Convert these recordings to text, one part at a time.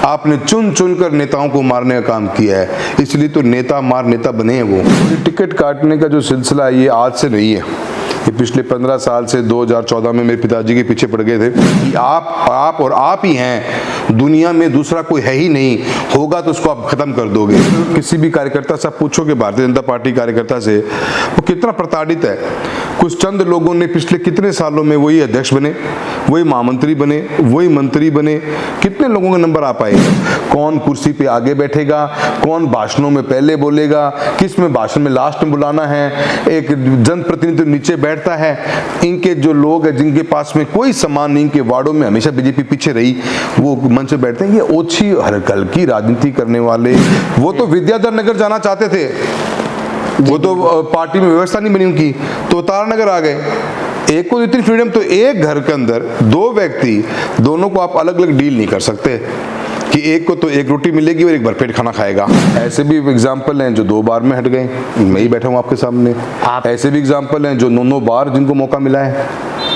आपने चुन चुन कर नेताओं को मारने का काम किया है, इसलिए तो नेता मार नेता बने हैं वो। टिकट काटने का जो सिलसिला ये आज से नहीं है, ये पिछले 15 साल से 2014 में मेरे पिताजी के पीछे पड़ गए थे कि आप और आप ही हैं, दुनिया में दूसरा कोई है ही नहीं, होगा तो उसको आप खत्म कर दोगे। किसी भी कार्यकर्ता से आप पूछोगे, भारतीय जनता पार्टी कार्यकर्ता से, वो कितना प्रताड़ित है। कुछ चंद लोगों ने पिछले कितने सालों में वही अध्यक्ष बने, वही महामंत्री बने, वही मंत्री बने, कितने लोगों के नंबर आ पाए। कौन कुर्सी पे आगे बैठेगा, कौन भाषणों में पहले बोलेगा, किस में भाषण में लास्ट में बुलाना है, एक जनप्रतिनिधि नीचे बैठता है। इनके जो लोग हैं जिनके पास में कोई सम्मान नहीं, इनके वार्डों में हमेशा बीजेपी पीछे रही, वो मंच पे बैठते हैं। ये ओछी हरकल की राजनीति करने वाले, वो तो विद्याधर नगर जाना चाहते थे, वो तो पार्टी में व्यवस्था नहीं बनी उनकी, तो तारानगर आ गए। एक को इतनी फ्रीडम, तो एक घर के अंदर दो व्यक्ति, दोनों को आप अलग अलग डील नहीं कर सकते कि एक को तो एक रोटी मिलेगी और एक भरपेट खाना खाएगा। ऐसे भी एग्जाम्पल हैं जो 2 बार में हट गए, मैं ही बैठा हूँ आपके सामने। ऐसे भी एग्जाम्पल हैं जो 9 बार जिनको मौका मिला है।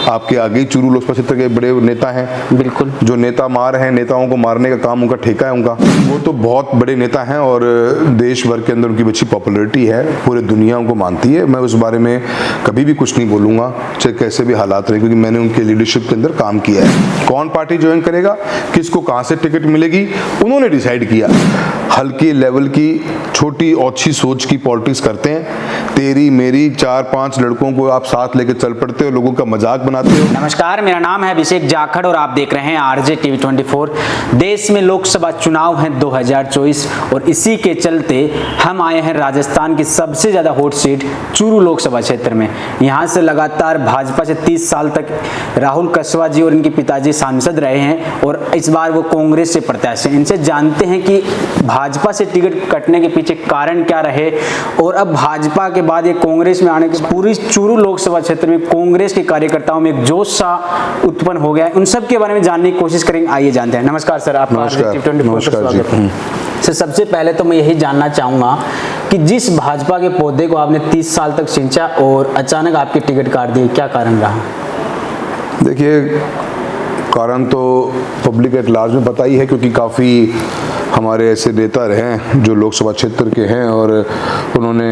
आपके आगे ही चूरू लोकसभा क्षेत्र के बड़े नेता हैं, बिल्कुल, जो नेता मार हैं, नेताओं को मारने का काम उनका ठेका है उनका। वो तो बहुत बड़े नेता हैं और देश भर के अंदर उनकी अच्छी पॉपुलैरिटी है, पूरे दुनिया उनको मानती है। मैं उस बारे में कभी भी कुछ नहीं बोलूँगा, चाहे कैसे भी हालात रहे, क्योंकि मैंने उनके लीडरशिप के अंदर काम किया है। कौन पार्टी ज्वाइन करेगा, किसको कहाँ से टिकट मिलेगी, उन्होंने डिसाइड किया। हल्की लेवल की छोटी ओछी सोच की पॉलिटिक्स करते हैं। तेरी मेरी 4-5 लड़कों को आप साथ लेकर चल पड़ते हो, लोगों का मजाक बनाते हो। नमस्कार, मेरा नाम है अभिषेक जाखड़ और आप देख रहे हैं आरजे टीवी 24। देश में लोकसभा चुनाव हैं 2024 और इसी के चलते हम आए हैं राजस्थान की सबसे ज्यादा हॉट सीट चूरू लोकसभा क्षेत्र में। यहाँ से लगातार भाजपा से 30 साल तक राहुल कस्वा जी और इनके पिताजी सांसद रहे हैं और इस बार वो कांग्रेस से प्रत्याशी। इनसे जानते हैं कि भाजपा से टिकट कटने के पीछे कारण क्या रहे और अब भाजपा के बाद ये कांग्रेस में आने के पूरी चूरू लोकसभा क्षेत्र में कांग्रेस के कार्यकर्ताओं में एक जोश सा उत्पन्न हो गया है। उन सब के बारे में जानने की कोशिश करेंगे, आइए जानते हैं। नमस्कार सर, आपका स्वागत है। सर, सबसे पहले तो मैं यही जानना चाहूंगा कि जिस भाजपा के पौधे को आपने 30 साल तक सिंचा और अचानक आपकी टिकट काट दी, क्या कारण रहा? देखिए, कारण तो पब्लिक एट लार्ज में पता ही है, क्योंकि काफ़ी हमारे ऐसे नेता रहे हैं जो लोकसभा क्षेत्र के हैं और उन्होंने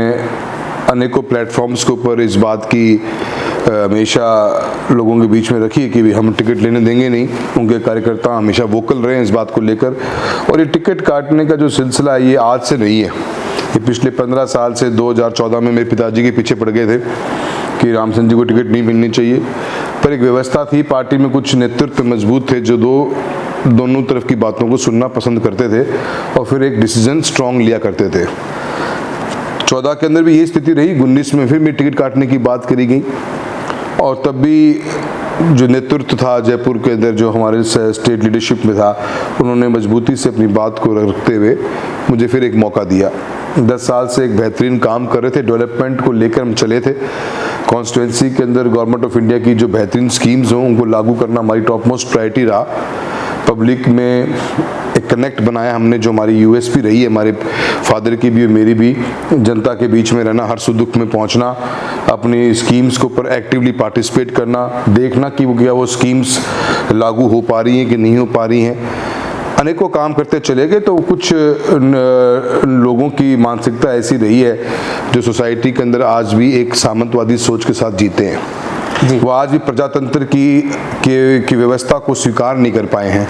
अनेकों प्लेटफॉर्म्स के ऊपर इस बात की हमेशा लोगों के बीच में रखी है कि भी हम टिकट लेने देंगे नहीं। उनके कार्यकर्ता हमेशा वोकल रहे हैं इस बात को लेकर। और ये टिकट काटने का जो सिलसिला है ये आज से नहीं है, ये पिछले 15 साल से 2014 में मेरे पिताजी के पीछे पड़ गए थे कि रामचंद्र जी को टिकट नहीं मिलनी चाहिए। पर एक व्यवस्था थी, पार्टी में कुछ नेतृत्व मजबूत थे जो दोनों तरफ की बातों को सुनना पसंद करते थे और फिर एक डिसीजन स्ट्रांग लिया करते थे। 14 के अंदर भी यही स्थिति रही, 19 में फिर भी टिकट काटने की बात करी गई और तब भी जो नेतृत्व था जयपुर के अंदर, जो हमारे स्टेट लीडरशिप में था, उन्होंने मजबूती से अपनी बात को रखते हुए मुझे फिर एक मौका दिया। 10 साल से एक बेहतरीन काम कर रहे थे, डेवलपमेंट को लेकर हम चले थे। कॉन्स्टिट्यूंसी के अंदर गवर्नमेंट ऑफ इंडिया की जो बेहतरीन स्कीम्स हों उनको लागू करना हमारी टॉप मोस्ट प्रायोरिटी रहा। पब्लिक में एक कनेक्ट बनाया हमने, जो हमारी यूएसपी रही है, हमारे फादर की भी और मेरी भी, जनता के बीच में रहना, हर सुख दुख में पहुंचना, अपनी स्कीम्स के ऊपर एक्टिवली पार्टिसिपेट करना, देखना कि वो स्कीम्स लागू हो पा रही हैं कि नहीं हो पा रही हैं। अनेकों काम करते चले गए। तो कुछ लोगों की मानसिकता ऐसी रही है जो सोसाइटी के अंदर आज भी एक सामंतवादी सोच के साथ जीते हैं। वो आज भी प्रजातंत्र की व्यवस्था को स्वीकार नहीं कर पाए हैं।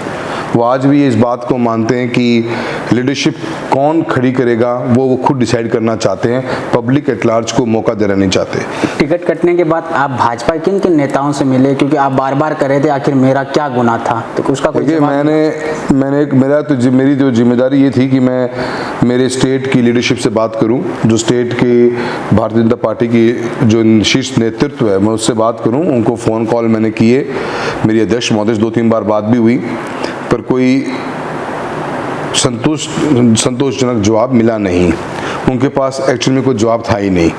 वो आज भी इस बात को मानते हैं कि लीडरशिप कौन खड़ी करेगा वो खुद डिसाइड करना चाहते हैं, पब्लिक एट लार्ज को मौका देना नहीं चाहते। टिकट कटने के बाद आप भाजपा किन किन नेताओं से मिले, क्योंकि आप बार बार कह रहे थे आखिर मेरा क्या गुनाह था, तो उसका कोई मेरी जो जिम्मेदारी ये थी कि मैं मेरे स्टेट की लीडरशिप से बात करूं, जो स्टेट की भारतीय जनता पार्टी की जो शीर्ष नेतृत्व है मैं उससे बात करूं। उनको फ़ोन कॉल मैंने किए, मेरी अध्यक्ष महोदय 2-3 बार बात भी हुई, पर कोई संतोषजनक जवाब मिला नहीं। उनके पास एक्चुअली में कोई जवाब था ही नहीं।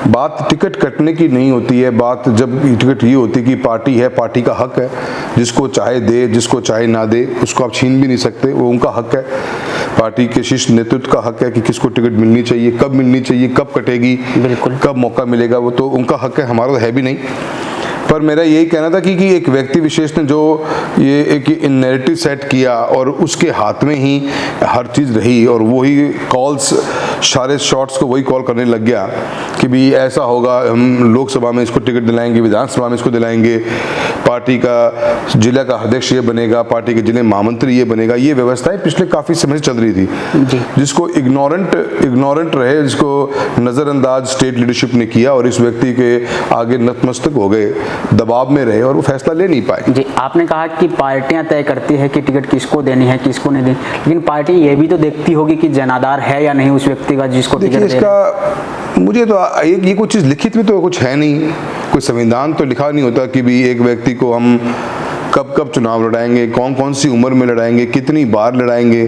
बात टिकट कटने की नहीं होती है, बात जब टिकट ये होती है कि पार्टी है, पार्टी का हक है, जिसको चाहे दे, जिसको चाहे ना दे, उसको आप छीन भी नहीं सकते, वो उनका हक है। पार्टी के शीर्ष नेतृत्व का हक है कि किसको टिकट मिलनी चाहिए, कब मिलनी चाहिए, कब कटेगी, बिल्कुल कब मौका मिलेगा, वो तो उनका हक है, हमारा तो है भी नहीं। पर मेरा यही कहना था कि एक व्यक्ति विशेष ने जो ये एक नैरेटिव सेट किया और उसके हाथ में ही हर चीज़ रही और वही कॉल्स, सारे शॉट्स को वही कॉल करने लग गया कि भी ऐसा होगा, हम लोकसभा में इसको टिकट दिलाएंगे, विधानसभा में इसको दिलाएंगे, पार्टी का जिला का अध्यक्ष ये बनेगा, पार्टी के जिले महामंत्री ये बनेगा। ये व्यवस्थाएं पिछले काफ़ी समय से चल रही थी, जिसको इग्नोरेंट रहे, जिसको नज़रअंदाज स्टेट लीडरशिप ने किया और इस व्यक्ति के आगे नतमस्तक हो गए, दबाव में रहे और वो फैसला ले नहीं पाए। जी, आपने कहा कि पार्टियां तय करती है कि टिकट किसको देनी है, किसको नहीं देनी, लेकिन पार्टी ये भी तो देखती होगी कि जनाधार है या नहीं उस व्यक्ति का जिसको टिकट देखिए, इसका मुझे तो ये कुछ चीज़ लिखित में तो कुछ है नहीं, कोई संविधान तो लिखा नहीं होता कि भी एक व्यक्ति को हम कब कब चुनाव लड़ाएंगे, कौन कौन सी उम्र में लड़ाएंगे, कितनी बार लड़ाएंगे,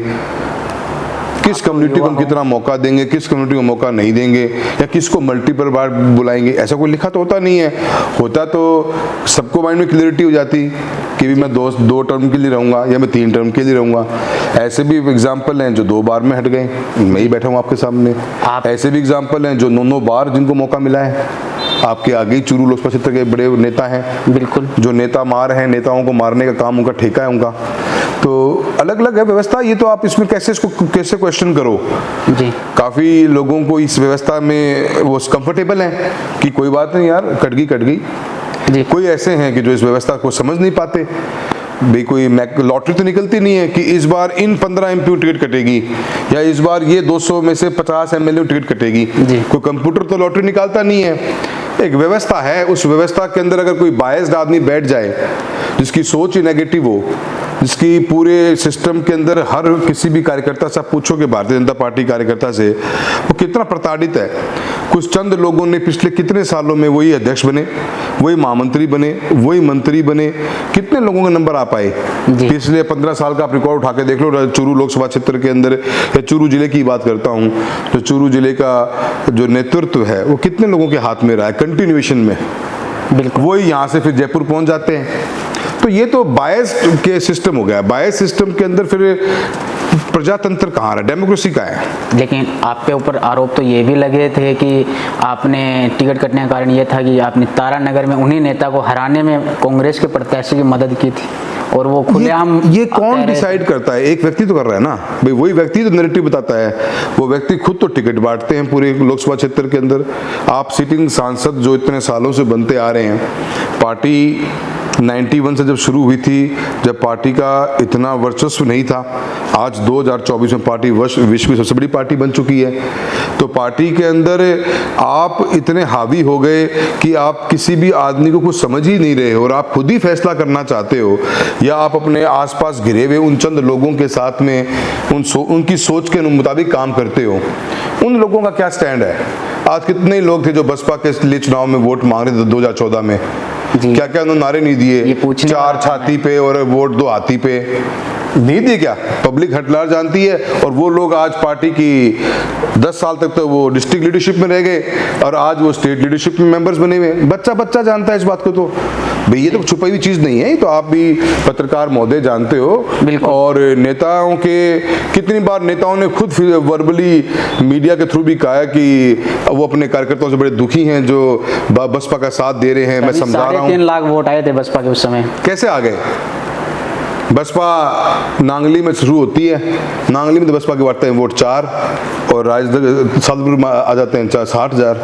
किस कम्युनिटी को हम कितना मौका देंगे, किस कम्युनिटी को मौका नहीं देंगे, या किसको मल्टीपल बार बुलाएंगे, ऐसा कोई लिखा तो होता नहीं है। होता तो सबको माइंड में क्लियरिटी हो जाती कि भी मैं दो टर्म के लिए रहूँगा या मैं 3 टर्म के लिए रहूँगा। ऐसे भी एग्जाम्पल हैं जो 2 बार में हट गए, मैं ही बैठा हूँ आपके सामने। ऐसे भी एग्जाम्पल हैं जो 9 बार जिनको मौका मिला है। आपके आगे ही चूरू लोकसभा क्षेत्र के बड़े नेता हैं, बिल्कुल, जो नेता मार हैं, नेताओं को मारने का काम उनका ठेका है उनका। तो अलग अलग है व्यवस्था, ये तो आप इसमें कैसे क्वेश्चन करो। जी, काफ़ी लोगों को इस व्यवस्था में वो कंफर्टेबल हैं कि कोई बात नहीं यार, कट गई जी। कोई ऐसे हैं कि जो इस व्यवस्था को समझ नहीं पाते। भाई कोई लॉटरी तो निकलती नहीं है कि इस बार इन 15 MP टिकट कटेगी या इस बार ये 200 में से 50 MLA टिकट कटेगी। कोई कंप्यूटर तो लॉटरी निकालता नहीं है। एक व्यवस्था है, उस व्यवस्था के अंदर अगर कोई बायस्ड आदमी बैठ जाए, जिसकी सोच ही नेगेटिव हो, जिसकी पूरे सिस्टम के अंदर हर किसी भी कार्यकर्ता से आप पूछोगे, भारतीय जनता पार्टी कार्यकर्ता से, वो कितना प्रताड़ित है। कुछ चंद लोगों ने पिछले कितने सालों में वही अध्यक्ष बने, वही महामंत्री बने, वही मंत्री बने, कितने लोगों के नंबर आ पाए। पिछले 15 साल का आप रिकॉर्ड उठा के देख लो, चूरू लोकसभा क्षेत्र के अंदर या चूरू जिले की बात करता हूँ, तो चूरू जिले का जो नेतृत्व है वो कितने लोगों के हाथ में रहा है कंटिन्यूएशन में। बिल्कुल, वही यहाँ से फिर जयपुर पहुँच जाते हैं। तो ये तो बायस के सिस्टम हो गया। बायस सिस्टम के अंदर फिर प्रजातंत्र कहाँ रहा, डेमोक्रेसी का है। लेकिन आपके ऊपर आरोप तो ये भी लगे थे कि आपने टिकट कटने का कारण ये था कि आपने तारानगर में उन्हीं नेता को हराने में कांग्रेस के प्रत्याशी की मदद की थी, और वो खुलेआम ये कौन डिसाइड करता है? एक व्यक्ति तो कर रहा है ना भाई, वही व्यक्ति तो नैरेटिव बताता है। वो व्यक्ति खुद तो टिकट बांटते हैं पूरे लोकसभा क्षेत्र के अंदर। आप सिटिंग सांसद जो इतने सालों से बनते आ रहे हैं, पार्टी 91 से जब शुरू हुई थी, जब पार्टी का इतना वर्चस्व नहीं था, आज 2024 में पार्टी विश्व की सबसे बड़ी पार्टी बन चुकी है। तो पार्टी के अंदर आप इतने हावी हो गए कि आप किसी भी आदमी को कुछ समझ ही नहीं रहे हो और आप खुद ही फैसला करना चाहते हो, या आप अपने आसपास घिरे हुए उन चंद लोगों के साथ में उनकी सोच के मुताबिक काम करते हो। उन लोगों का क्या स्टैंड है? आज कितने लोग थे जो बसपा के लिए चुनाव में वोट मांग रहे थे 2014 में, क्या क्या उन्होंने नारे नहीं दिए, 4 छाती पे और वोट 2 हाथी पे, नहीं दिए क्या? पब्लिक हटलार जानती है। और वो लोग आज पार्टी की 10 साल तक तो वो डिस्ट्रिक्ट लीडरशिप में रह गए और आज वो स्टेट लीडरशिप में मेंबर्स बने हुए। बच्चा जानता है इस बात को। तो भाई ये तो छुपाई हुई चीज नहीं है, तो आप भी पत्रकार महोदय जानते हो। और नेताओं के कितनी बार नेताओं ने खुद वर्बली मीडिया के थ्रू भी कहा कि वो अपने कार्यकर्ताओं से बड़े दुखी हैं जो बसपा का साथ दे रहे हैं। मैं समझा रहा हूँ, 3.5 लाख वोट आए थे बसपा के उस समय। कैसे आ गए? बसपा नांगली में शुरू होती है, नांगली में तो बसपा के बढ़ते हैं वोट 4 और सादपुर में आ जाते हैं 60,000।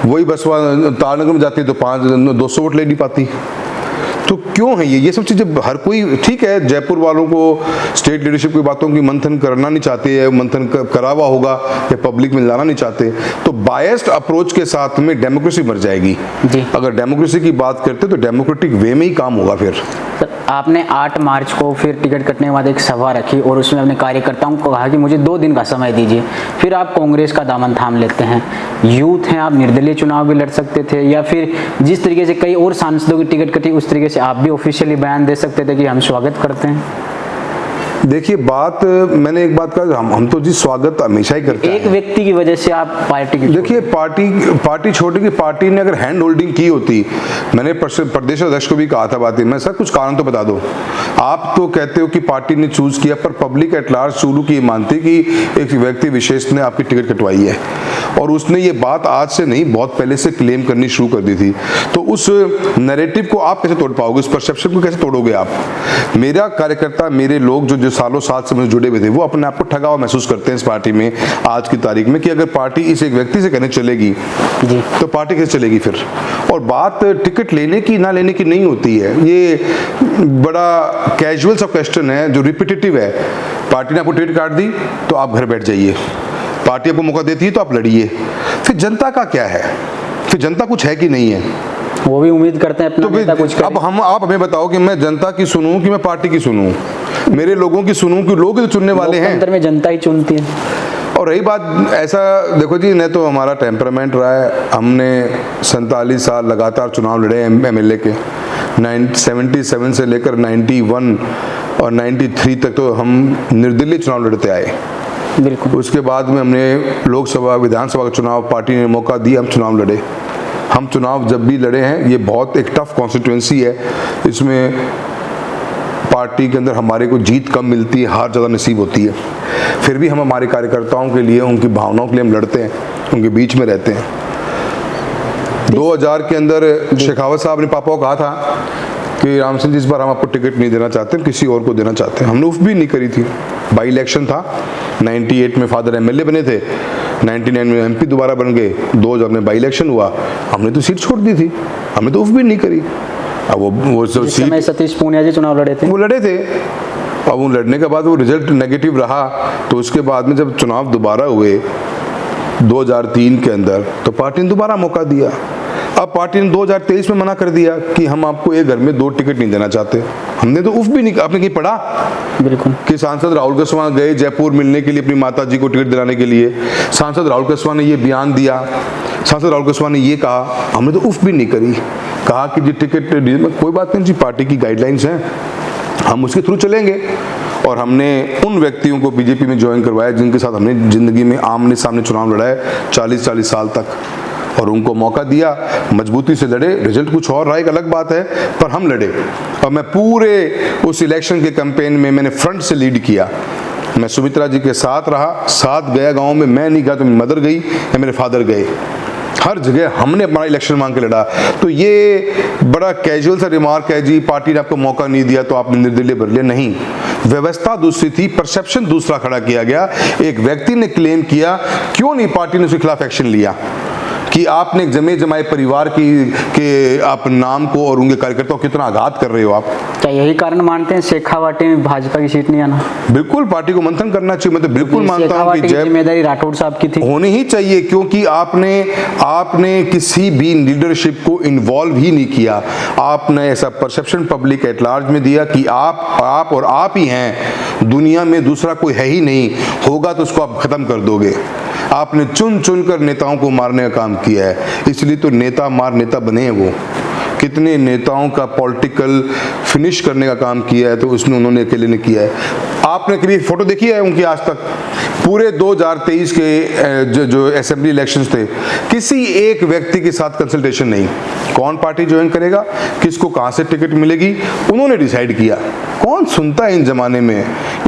वही बसपा तारानगर में जाती है तो 200 वोट ले नहीं पाती। तो क्यों है ये सब चीज़ें? हर कोई ठीक है, जयपुर वालों को स्टेट लीडरशिप की बातों की मंथन करना नहीं चाहते है, मंथन करा हुआ होगा या पब्लिक में लाना नहीं चाहते। तो बायस्ड अप्रोच के साथ में डेमोक्रेसी मर जाएगी जी। अगर डेमोक्रेसी की बात करते तो डेमोक्रेटिक वे में ही काम होगा। फिर सर, आपने 8 मार्च को फिर टिकट कटने के बाद एक सभा रखी और उसमें अपने कार्यकर्ताओं को कहा कि मुझे 2 दिन का समय दीजिए। फिर आप कांग्रेस का दामन थाम लेते हैं। यूथ हैं, आप निर्दलीय चुनाव भी लड़ सकते थे, या फिर जिस तरीके से कई और सांसदों की टिकट कटी उस तरीके से आप भी ऑफिशियली बयान दे सकते थे कि हम स्वागत करते हैं। देखिए बात, मैंने एक बात कहा, हम तो जी स्वागत हमेशा ही करते हैं। एक व्यक्ति की वजह से आप पार्टी की, देखिए पार्टी छोटी की, पार्टी ने अगर हैंड होल्डिंग की होती, मैंने प्रदेश अध्यक्ष को भी कहा था बात, मैं सर कुछ कारण तो बता दो। आप तो कहते हो कि पार्टी ने चूज किया, पर पब्लिक एट लार्ज शुरू की मानती कि एक व्यक्ति विशेष ने आपकी टिकट कटवाई है, और उसने ये बात आज से नहीं बहुत पहले से क्लेम करनी शुरू कर दी थी। तो उस नैरेटिव को आप कैसे तोड़ पाओगे, उस परसेप्शन को कैसे तोड़ोगे आप? मेरा कार्यकर्ता, मेरे लोग जो सालों साल से मुझे जुड़े हुए थे, वो अपने आप को ठगा हुआ महसूस करते हैं इस पार्टी में आज की तारीख में, कि अगर पार्टी इस एक व्यक्ति से कहने चलेगी जी, तो पार्टी कैसे चलेगी फिर? और बात टिकट लेने की ना लेने की नहीं होती है, ये बड़ा कैजुअल सा क्वेश्चन है जो रिपीटेटिव है। पार्टी ने आपको टिकट काट दी तो आप घर बैठ जाइए, पार्टी आपको मौका देती है तो आप लड़िए, फिर जनता का क्या है? फिर जनता कुछ है कि नहीं है? वो भी उम्मीद करते हैं अपना नेता कुछ करे। अब आप हमें बताओ कि मैं जनता की सुनूं कि मैं पार्टी की सुनूं, मेरे लोगों की सुनूं कि लोग तो चुनने वाले हैं? लोकतंत्र में जनता ही चुनती है। और रही बात ऐसा, देखो जी, न तो हमारा टेम्परामेंट रहा है, हमने 47 साल लगातार चुनाव लड़े एमएलए के, 77 से लेकर 91 और 93 तक तो हम निर्दलीय चुनाव लड़ते आए। बिल्कुल। उसके बाद में हमने लोकसभा विधानसभा का चुनाव, पार्टी ने मौका दिया, हम चुनाव लड़े। हम चुनाव जब भी लड़े हैं, ये बहुत एक टफ कॉन्स्टिट्यूएंसी है, इसमें पार्टी के अंदर हमारे को जीत कम मिलती है, हार ज़्यादा नसीब होती है, फिर भी हम हमारे कार्यकर्ताओं के लिए, उनकी भावनाओं के लिए हम लड़ते हैं, उनके बीच में रहते हैं। 2000 के अंदर शेखावत साहब ने पापा को कहा था कि राम सिंह जी, इस बार हम आपको टिकट नहीं देना चाहते, किसी और को देना चाहते हैं। हमने उफ भी नहीं करी थी। बाई इलेक्शन था, 98 में फादर एमएलए बने थे, 99 में एमपी दोबारा बन गए, 2000 में बाई इलेक्शन हुआ, हमने तो सीट छोड़ दी थी, हमने तो उफ भी नहीं करी। अब वो सीट, सतीश पूनिया जी चुनाव लड़े थे, वो लड़े थे, अब उन लड़ने के बाद वो रिजल्ट नेगेटिव रहा, तो उसके बाद में जब चुनाव दोबारा हुए 2003 के अंदर, तो पार्टी ने दोबारा मौका दिया। अब पार्टी ने 2023 में मना कर दिया कि हम आपको एक घर में 2 टिकट नहीं देना चाहते। हमने तो उफ भी नहीं, आपने कहीं पढ़ा? बिल्कुल। कि सांसद राहुल कसवां गए जयपुर मिलने के लिए अपनी माता जी को टिकट दिलाने के लिए, सांसद राहुल कसवां ने ये बयान दिया, सांसद राहुल कसवां ने ये कहा, हमने तो उफ भी नहीं करी। कहा कि जी टिकट, कोई बात नहीं जी, पार्टी की गाइडलाइंस हैं, हम उसके थ्रू चलेंगे। और हमने उन व्यक्तियों को बीजेपी में ज्वाइन करवाया जिनके साथ हमने जिंदगी में आमने सामने चुनाव लड़ा है 40-40 साल तक, और उनको मौका दिया, मजबूती से लड़े। रिजल्ट कुछ और रहा, एक अलग बात है, पर हम लड़े। और मैं पूरे उस इलेक्शन के कैंपेन में मैंने फ्रंट से लीड किया। मैं सुमित्रा जी के साथ रहा, साथ गया गांव में, मैं नहीं गया तो मेरी मदर गई या मेरे फादर गए, हर जगह हमने अपना इलेक्शन मांग के लड़ा। तो ये बड़ा कैजुअल सा रिमार्क है जी, पार्टी ने आपको मौका नहीं दिया तो आपने निर्दलीय भर लिया, नहीं। व्यवस्था दूसरी थी, परसेप्शन दूसरा खड़ा किया गया। एक व्यक्ति ने क्लेम किया, क्यों नहीं पार्टी ने उसके खिलाफ एक्शन लिया कि आपने एक जमे जमाए परिवार के आप नाम को और उनके कार्यकर्ताओं को कितना आघात कर रहे हो आप। क्या यही कारण मानते हैं शेखावाटी में भाजपा की सीट नहीं आना? बिल्कुल, पार्टी को मंथन करना चाहिए। मैं तो बिल्कुल मानता हूं कि जिम्मेदारी राठौड़ साहब की थी, होनी ही चाहिए, क्योंकि आपने किसी भी लीडरशिप को इन्वॉल्व ही नहीं किया। आपने ऐसा परसेप्शन पब्लिक एट लार्ज में दिया कि आप और आप ही हैं, दुनिया में दूसरा कोई है ही नहीं, होगा तो उसको आप खत्म कर दोगे। आपने चुन चुन कर नेताओं को मारने का काम किया है, इसलिए तो नेता मार नेता बने हैं। वो कितने नेताओं का पॉलिटिकल फिनिश करने का काम किया है, तो उसने उन्होंने अकेले ने किया है। आपने कभी फोटो देखी है उनकी आज तक? पूरे 2023 के जो असेंबली इलेक्शंस थे, किसी एक व्यक्ति के साथ कंसल्टेशन नहीं। कौन पार्टी ज्वाइन करेगा, किसको कहां से टिकट मिलेगी, उन्होंने डिसाइड किया। कौन सुनता है इन जमाने में?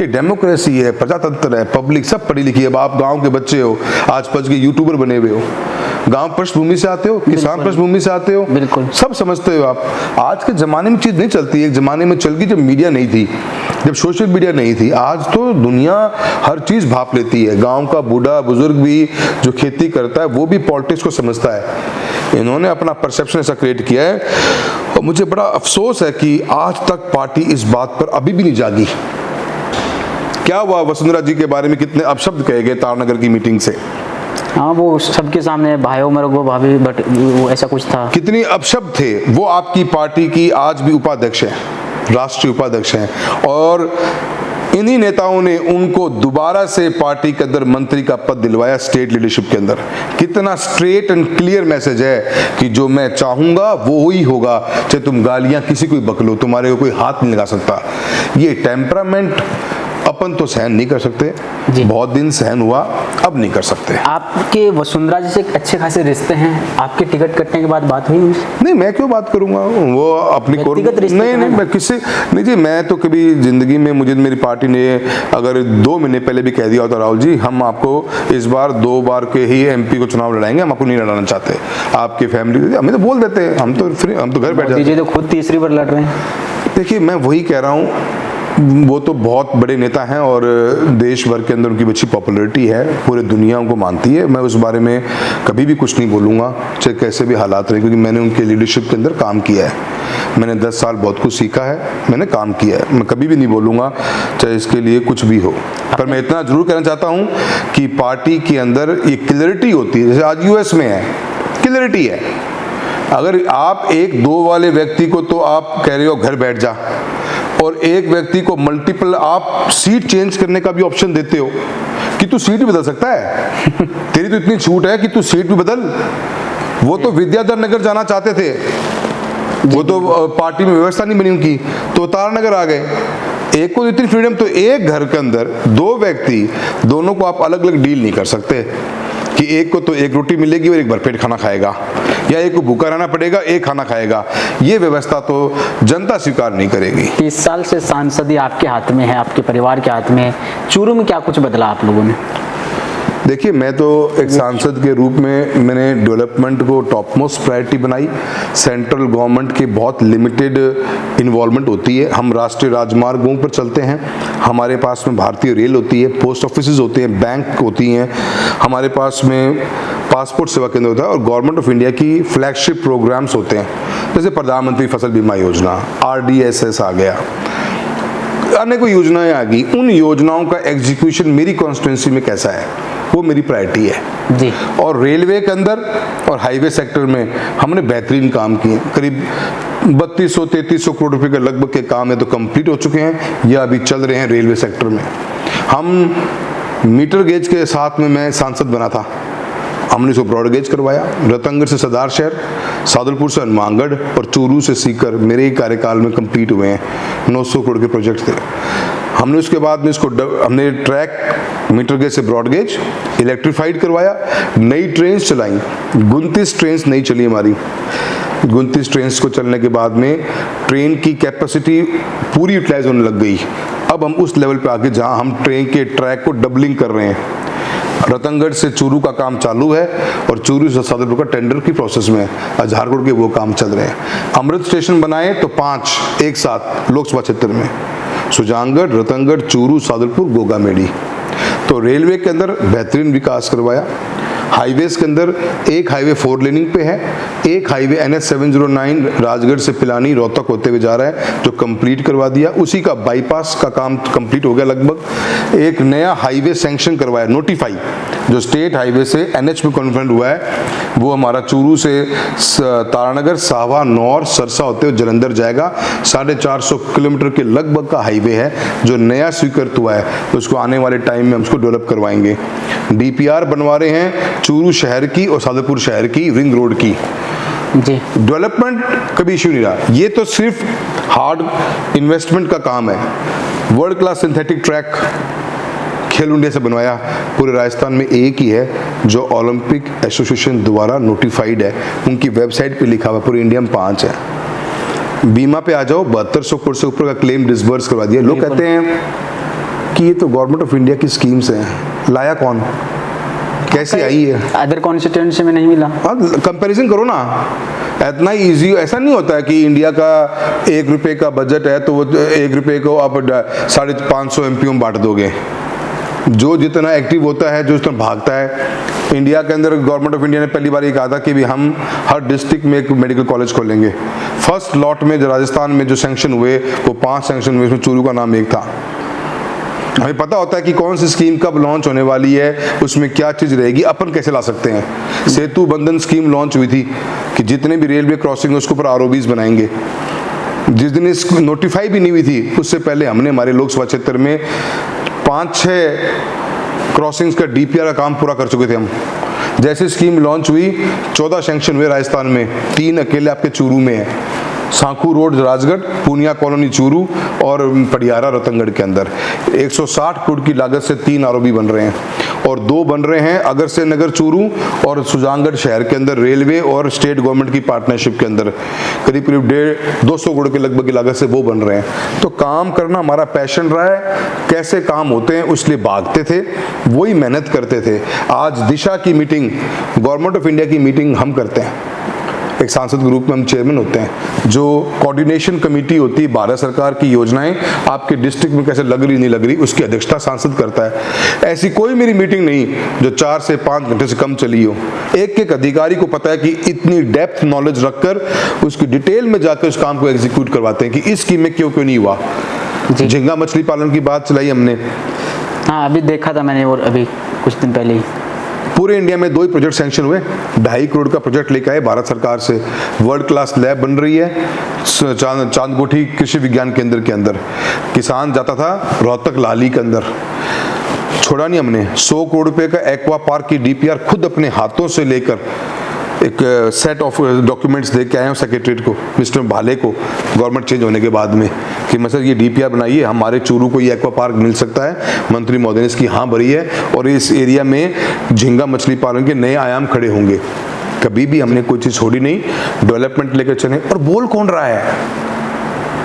ये डेमोक्रेसी है, प्रजातंत्र है, पब्लिक सब पढ़ी लिखी है। आप गांव के बच्चे हो, आज पच के यूट्यूबर बने हुए हो, गांव पृष्ठभूमि से आते हो, किसान पृष्ठभूमि से आते हो, बिल्कुल सब समझते हो आप। आज के जमाने में चीज नहीं चलती। एक जमाने में चल गई जब मीडिया नहीं थी, जब सोशल मीडिया नहीं थी। आज तो दुनिया हर चीज भाप लेती है। गांव का बूढ़ा बुजुर्ग भी जो खेती करता है वो भी पॉलिटिक्स को समझता है। इन्होंने अपना परसेप्शन ऐसा क्रिएट किया है, और मुझे बड़ा अफसोस है कि आज तक पार्टी इस बात पर अभी भी नहीं जागी। क्या हुआ वसुंधरा जी के बारे में, कितने अपशब्द कहे गए तारनगर की मीटिंग से। हाँ, वो सबके सामने भाई उमर वो भाभी, बट वो ऐसा कुछ था। कितनी अपशब्द थे। वो आपकी पार्टी की आज भी उपाध्यक्ष है, राष्ट्रीय उपाध्यक्ष हैं, और इन्हीं नेताओं ने उनको दोबारा से पार्टी के अंदर मंत्री का पद दिलवाया स्टेट लीडरशिप के अंदर। कितना स्ट्रेट एंड क्लियर मैसेज है कि जो मैं चाहूंगा वो ही होगा, चाहे तुम गालियां किसी को बक लो, तुम्हारे को कोई हाथ नहीं लगा सकता। ये टेम्परामेंट अपन तो सहन नहीं कर सकते, जी। बहुत दिन सहन हुआ, अब नहीं कर सकते। आपके वसुंधरा जी से अच्छे खासे रिश्ते हैं, आपके टिकट कटने के बाद बात हुई उनसे? नहीं, मैं क्यों बात करूंगा, वो अपनी व्यक्तिगत रिश्ते नहीं तो नहीं हैं मैं किससे नहीं जी, मैं तो कभी जिंदगी में, मुझे मेरी पार्टी ने अगर 2 महीने पहले भी कह दिया होता राहुल जी हम आपको इस बार 2 बार के ही MP को चुनाव लड़ाएंगे, हम आपको नहीं लड़ाना चाहते, आपकी फैमिली, हमें तो बोल देते हैं, हम तो घर बैठ जाते हैं। तो खुद तीसरी बार लड़ रहे हैं। देखिए, मैं वही कह रहा हूँ, वो तो बहुत बड़े नेता हैं और देश भर के अंदर उनकी अच्छी पॉपुलैरिटी है, पूरे दुनिया उनको मानती है। मैं उस बारे में कभी भी कुछ नहीं बोलूँगा, चाहे कैसे भी हालात रहे, क्योंकि मैंने उनके लीडरशिप के अंदर काम किया है। मैंने 10 साल बहुत कुछ सीखा है, मैंने काम किया है। मैं कभी भी नहीं बोलूँगा चाहे इसके लिए कुछ भी हो। पर मैं इतना जरूर कहना चाहता हूँ कि पार्टी के अंदर ये क्लैरिटी होती है, जैसे आज US में है, क्लैरिटी है। अगर आप 1-2 वाले व्यक्ति को तो आप कह रहे हो घर बैठ जा, और एक व्यक्ति को मल्टीपल आप सीट चेंज करने का भी ऑप्शन देते हो कि तू सीट भी बदल सकता है, तेरी तो इतनी छूट है कि तू सीट भी बदल। वो तो विद्याधर नगर जाना चाहते थे, वो तो पार्टी में व्यवस्था नहीं बनी उनकी, तो तारानगर आ गए। एक को इतनी फ्रीडम, तो एक घर के अंदर 2 व्यक्ति, दोनों को आप अलग अलग डील नहीं कर सकते कि एक को तो एक रोटी मिलेगी और एक भरपेट खाना खाएगा, या एक को भूखा रहना पड़ेगा, एक खाना खाएगा। ये व्यवस्था तो जनता स्वीकार नहीं करेगी। 30 साल से सांसदी आपके हाथ में है, आपके परिवार के हाथ में है। चूरू में क्या कुछ बदला आप लोगों ने? देखिए, मैं तो एक सांसद के रूप में मैंने डेवलपमेंट को टॉप मोस्ट प्रायोरिटी बनाई। सेंट्रल गवर्नमेंट की बहुत लिमिटेड इन्वॉल्वमेंट होती है। हम राष्ट्रीय राजमार्गों पर चलते हैं, हमारे पास में भारतीय रेल होती है, पोस्ट ऑफिसेज होते हैं, बैंक होती हैं, हमारे पास में पासपोर्ट सेवा केंद्र होता है, और गवर्नमेंट ऑफ इंडिया की फ्लैगशिप प्रोग्राम्स होते हैं, जैसे प्रधानमंत्री फसल बीमा योजना, RDSS आ गया, अनेकों योजनाएं आ गई। उन योजनाओं का एग्जीक्यूशन मेरी कॉन्स्टिट्यूंसी में कैसा है, वो मेरी प्रायोरिटी है जी। और रेलवे के अंदर और हाईवे सेक्टर में हमने बेहतरीन काम किए। करीब 3200-3300 करोड़ रुपए के लगभग के काम है तो कंप्लीट हो चुके हैं या अभी चल रहे हैं रेलवे सेक्टर में। हम मीटर गेज के साथ में मैं सांसद बना था, हमने इसको ब्रॉड गेज करवाया। रतनगढ़ से सरदार शहर, सादुलपुर से हनुमानगढ़ और चूरू से सीकर मेरे ही कार्यकाल में कंप्लीट हुए हैं। 900 करोड़ के प्रोजेक्ट थे। हमने उसके बाद में इसको हमने ट्रैक मीटर गेज से ब्रॉड गेज इलेक्ट्रीफाइड करवाया, नई ट्रेन चलाई, 29 ट्रेन नई चली हमारी। 29 ट्रेन को चलने के बाद में ट्रेन की कैपेसिटी पूरी यूटिलाइज होने लग गई। अब हम उस लेवल पे आके जहां हम ट्रेन के ट्रैक को डबलिंग कर रहे हैं। रतनगढ़ से चूरू का काम चालू है और चूरू से सादुलपुर का टेंडर की प्रोसेस में है, झारखंड के वो काम चल रहे हैं। अमृत स्टेशन बनाए तो 5 एक साथ लोकसभा क्षेत्र में, सुजानगढ़, रतनगढ़, चूरू, सादुलपुर, गोगामेडी। तो रेलवे के अंदर बेहतरीन विकास करवाया। हाईवेज के अंदर एक हाईवे 4 लेनिंग पे है, एक हाईवे NH 709 राजगढ़ से पिलानी रोहतक होते हुए जा रहा है जो कंप्लीट करवा दिया। उसी का बाईपास का काम कंप्लीट हो गया लगभग। एक नया हाईवे सैंक्शन करवाया, नोटिफाई, जो स्टेट हाईवे से NH में कन्वर्ट हुआ है, वो हमारा चूरू से तारानगर, साहवा, नौर, सरसा होते हुए जलंधर जाएगा। 450 किलोमीटर के लगभग का हाईवे है जो नया स्वीकृत हुआ है, तो उसको आने वाले टाइम में हम उसको डेवलप करवाएंगे। DPR बनवा रहे हैं चूरू शहर की और सादुलपुर शहर की रिंग रोड की। जी। डेवलपमेंट कभी इश्यू नहीं रहा। ये तो सिर्फ हार्ड इन्वेस्टमेंट का काम है। वर्ल्ड क्लास सिंथेटिक ट्रैक खेल इंडिया से बनवाया, पूरे राजस्थान में एक ही है जो ओलंपिक एसोसिएशन द्वारा नोटिफाइड है, उनकी वेबसाइट पे लिखा हुआ, पूरे इंडिया में 5 है। बीमा पे आ जाओ, 7200 करोड़ से ऊपर का क्लेम डिसबर्स करवा दिया। लोग कहते हैं कि ये तो गवर्नमेंट ऑफ इंडिया की स्कीम्स हैं, लाया कौन, कैसे आई है? अदर कॉन्स्टिट्यूएंसी में नहीं मिला। कंपैरिजन करो ना, इतना इजी ऐसा नहीं होता है कि इंडिया का 1 रुपए का बजट है तो वो 1 रुपए को आप 550 MP में बांट दोगे। जो जितना एक्टिव होता है, जो जितना भागता है, इंडिया के अंदर गवर्नमेंट ऑफ इंडिया ने पहली बार ये कहा था कि भी हम हर डिस्ट्रिक्ट में एक मेडिकल कॉलेज खोलेंगे। फर्स्ट लॉट में जो राजस्थान में जो सैंक्शन हुए वो 5 सैंक्शन हुए, उसमें चूरू का नाम एक था। हमें पता होता है कि कौन सी स्कीम कब लॉन्च होने वाली है, उसमें क्या चीज रहेगी, अपन कैसे ला सकते हैं। सेतु बंधन स्कीम लॉन्च हुई थी कि जितने भी रेलवे क्रॉसिंग है उसके ऊपर ROBs बनाएंगे। जिस दिन इस नोटिफाई भी नहीं हुई थी उससे पहले हमने हमारे लोकसभा क्षेत्र में 5-6 क्रॉसिंग्स का DPR का काम पूरा कर चुके थे हम। जैसे स्कीम लॉन्च हुई 14 सैंक्शन हुए राजस्थान में, 3 अकेले आपके चूरू में है। सांखू रोड राजगढ़, पूनिया कॉलोनी चूरू और पडियारा रतनगढ़ के अंदर 160 करोड़ की लागत से 3 आरओबी बन रहे हैं और 2 बन रहे हैं अगरसे नगर चूरू और सुजानगढ़ शहर के अंदर रेलवे और स्टेट गवर्नमेंट की पार्टनरशिप के अंदर करीब करीब 200 करोड़ के लगभग की लागत से वो बन रहे हैं। तो काम करना हमारा पैशन रहा है, कैसे काम होते हैं उसलिए भागते थे, वही मेहनत करते थे। आज दिशा की मीटिंग, गवर्नमेंट ऑफ इंडिया की मीटिंग हम करते हैं, एक सांसद ग्रुप में हम चेयरमैन होते हैं। जो कोऑर्डिनेशन कमेटी होती है भारत सरकार की योजनाएं आपके डिस्ट्रिक्ट में कैसे लग रही नहीं लग रही, उसकी अध्यक्षता सांसद करता है। ऐसी कोई मेरी मीटिंग नहीं जो 4 से 5 घंटे से कम चली हो। एक एक अधिकारी को पता है कि इतनी डेप्थ नॉलेज रखकर उसकी डिटेल में जाकर उस काम को एग्जीक्यूट करवाते हैं कि इस स्कीम में क्यों नहीं हुआ। झींगा मछली पालन की बात चलाई हमने, हाँ अभी देखा था मैंने और अभी कुछ दिन पहले ही पूरे इंडिया में 2 ही प्रोजेक्ट सैंक्शन हुए। 2.5 करोड़ का प्रोजेक्ट लेकर आए भारत सरकार से, वर्ल्ड क्लास लैब बन रही है चांदकोठी कृषि विज्ञान केंद्र के अंदर। किसान जाता था रोहतक लाली के अंदर, छोड़ा नहीं हमने। 100 करोड़ रुपए का एक्वा पार्क की डीपीआर खुद अपने हाथों से लेकर एक सेट ऑफ डॉक्यूमेंट्स दे के आए हैं सेक्रेटरीट को, मिस्टर भाले को, गवर्नमेंट चेंज होने के बाद में कि मैं सर ये डीपीआर बनाइए, हमारे चूरू को ये एक्वा पार्क मिल सकता है। मंत्री महोदय ने इसकी हाँ भरी है और इस एरिया में झींगा मछली पालन के नए आयाम खड़े होंगे। कभी भी हमने कोई चीज़ छोड़ी नहीं, डेवलपमेंट लेकर चले। और बोल कौन रहा है?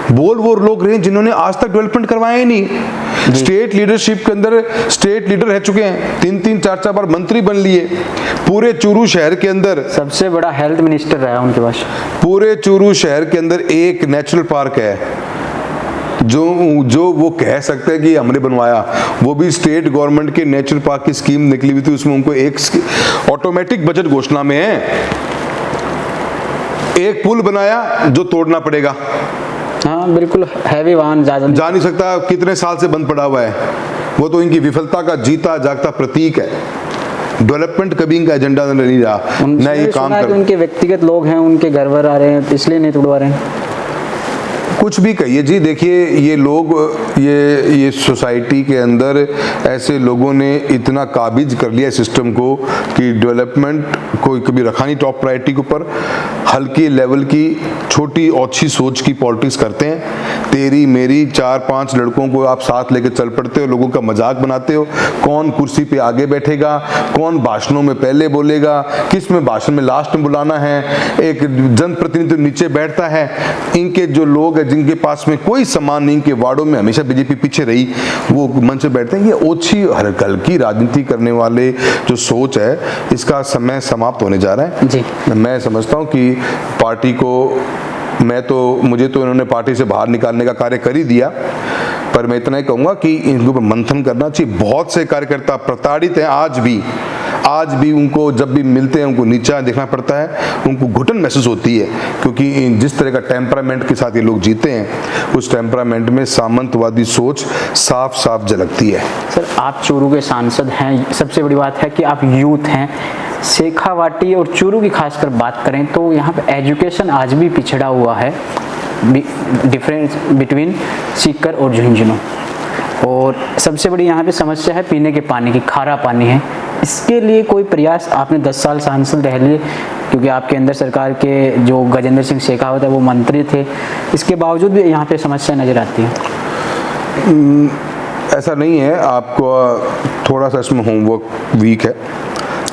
बोल वो लोग रहे जिन्होंने आज तक डेवलपमेंट करवाया ही नहीं। स्टेट लीडरशिप के अंदर स्टेट लीडर रह चुके हैं, 3-3, 4-4 बार मंत्री बन लिए। पूरे चूरू शहर के अंदर सबसे बड़ा हेल्थ मिनिस्टर रहा उनके पास। पूरे चूरू शहर के अंदर एक नेचुरल पार्क है जो वो कह सकते हैं कि हमने बनवाया, वो भी स्टेट गवर्नमेंट के नेचुरल पार्क की स्कीम निकली हुई थी। उसमें उनको एक ऑटोमेटिक बजट घोषणा में है, एक पुल बनाया जो तोड़ना पड़ेगा। हाँ बिल्कुल, हैवी वाहन जा नहीं सकता, कितने साल से बंद पड़ा हुआ है। वो तो इनकी विफलता का जीता जागता प्रतीक है। डेवलपमेंट कभी इनका एजेंडा नहीं रहा, न ये काम कर। उनके व्यक्तिगत लोग हैं, उनके घर वर आ रहे हैं, इसलिए नहीं तोड़वा रहे हैं। कुछ भी कहिए जी, देखिए ये लोग ये सोसाइटी के अंदर ऐसे लोगों ने इतना काबिज कर लिया सिस्टम को कि डेवलपमेंट कोई कभी रखा नहीं टॉप प्रायोरिटी के ऊपर। हल्के लेवल की छोटी ओछी सोच की पॉलिटिक्स करते हैं। तेरी मेरी 4-5 लड़कों को आप साथ लेकर चल पड़ते हो, लोगों का मजाक बनाते हो। कौन कुर्सी पे आगे बैठेगा, कौन भाषणों में पहले बोलेगा, किस में भाषण में लास्ट में बुलाना है, एक जनप्रतिनिधि नीचे बैठता है। इनके जो लोग हैं जिनके पास में कोई सम्मान नहीं, के वार्डों में हमेशा बीजेपी पीछे रही, वो मंच पे बैठते हैं। ये ओछी हल्की राजनीति करने वाले जो सोच है, इसका समय समाप्त होने जा रहा है जी। मैं समझता हूँ कि पार्टी को मुझे तो इन्होंने पार्टी से बाहर निकालने का कार्य कर ही दिया, पर मैं इतना ही कहूँगा कि इनके ऊपर मंथन करना चाहिए। बहुत से कार्यकर्ता प्रताड़ित हैं आज भी उनको जब भी मिलते हैं उनको नीचा देखना पड़ता है, उनको घुटन महसूस होती है, क्योंकि जिस तरह का टेम्परामेंट के साथ ये लोग जीते हैं, उस टेम्परामेंट में सामंतवादी सोच साफ साफ झलकती है। सर आप चूरू के सांसद हैं, सबसे बड़ी बात है कि आप यूथ हैं। शेखावाटी और चूरू की खासकर बात करें तो यहाँ पे एजुकेशन आज भी पिछड़ा हुआ है, डिफरेंस बिटवीन सीकर और झुंझुनू। और सबसे बड़ी यहाँ पे समस्या है पीने के पानी की, खारा पानी है। इसके लिए कोई प्रयास, आपने 10 साल सांसद रह लिए, क्योंकि आपके अंदर सरकार के जो गजेंद्र सिंह शेखावत है वो मंत्री थे, इसके बावजूद भी यहाँ पे समस्या नजर आती है। ऐसा नहीं है, आपको थोड़ा सा इसमें होमवर्क वीक है।